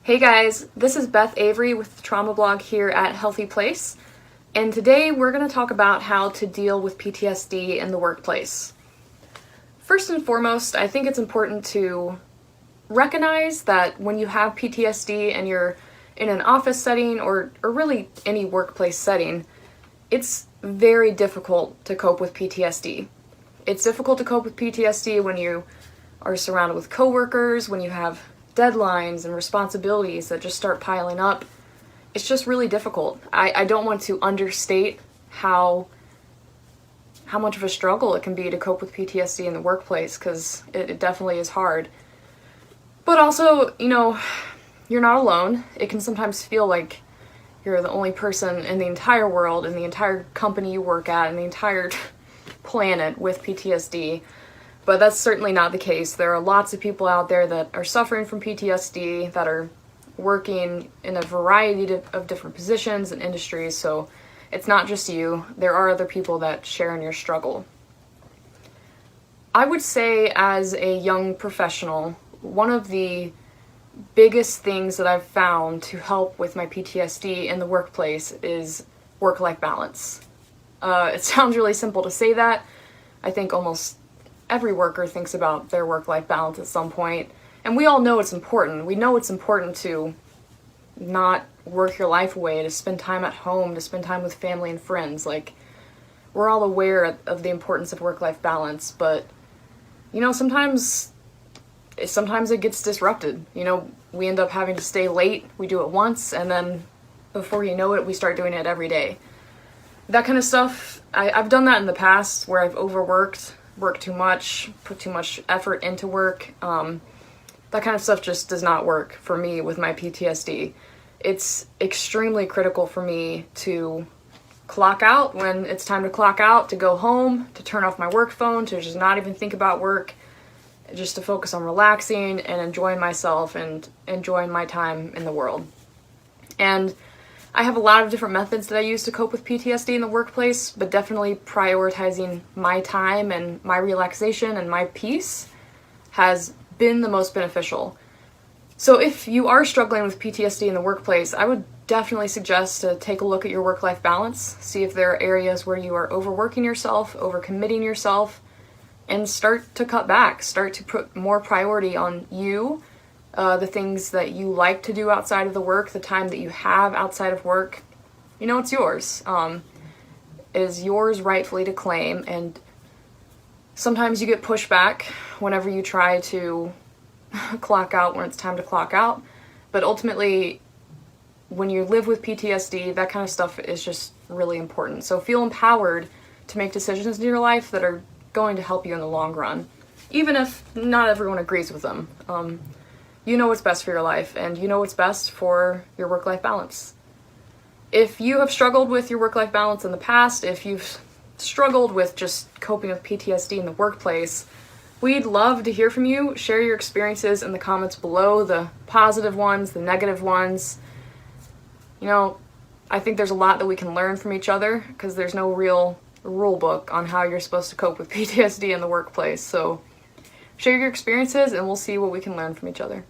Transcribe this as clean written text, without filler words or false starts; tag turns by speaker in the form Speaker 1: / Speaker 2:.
Speaker 1: Hey guys, this is Beth Avery with the Trauma Blog here at HealthyPlace, and today we're going to talk about how to deal with PTSD in the workplace. First and foremost, I think it's important to recognize that when you have PTSD and you're in an office setting or really any workplace setting, it's very difficult to cope with PTSD. It's difficult to cope with PTSD when you are surrounded with coworkers, when you have deadlines and responsibilities that just start piling up. It's just really difficult. I don't want to understate how much of a struggle it can be to cope with PTSD in the workplace, because it definitely is hard. But also, you're not alone. It can sometimes feel like you're the only person in the entire world, in the entire company you work at, in the entire planet with PTSD. But that's certainly not the case. There are lots of people out there that are suffering from PTSD, that are working in a variety of different positions and industries, so it's not just you. There are other people that share in your struggle. I would say, as a young professional, one of the biggest things that I've found to help with my PTSD in the workplace is work-life balance. It sounds really simple to say that. I think almost every worker thinks about their work-life balance at some point, and we all know it's important. We know it's important to not work your life away, to spend time at home, to spend time with family and friends. Like, we're all aware of the importance of work-life balance, but sometimes it gets disrupted. We end up having to stay late. We do it once, and then before you know it, we start doing it every day. That kind of stuff, I've done that in the past, where I've worked too much, put too much effort into work. That kind of stuff just does not work for me with my PTSD. It's extremely critical for me to clock out when it's time to clock out, to go home, to turn off my work phone, to just not even think about work, just to focus on relaxing and enjoying myself and enjoying my time in the world. And I have a lot of different methods that I use to cope with PTSD in the workplace, but definitely prioritizing my time and my relaxation and my peace has been the most beneficial. So if you are struggling with PTSD in the workplace, I would definitely suggest to take a look at your work-life balance, see if there are areas where you are overworking yourself, overcommitting yourself, and start to cut back, start to put more priority on you, the things that you like to do outside of the work, the time that you have outside of work. It's yours. It is yours rightfully to claim, and sometimes you get pushback whenever you try to clock out when it's time to clock out, but ultimately, when you live with PTSD, that kind of stuff is just really important. So feel empowered to make decisions in your life that are going to help you in the long run, even if not everyone agrees with them. You know what's best for your life, and you know what's best for your work-life balance. If you have struggled with your work-life balance in the past, if you've struggled with just coping with PTSD in the workplace, we'd love to hear from you. Share your experiences in the comments below, the positive ones, the negative ones. I think there's a lot that we can learn from each other, because there's no real rule book on how you're supposed to cope with PTSD in the workplace. So share your experiences, and we'll see what we can learn from each other.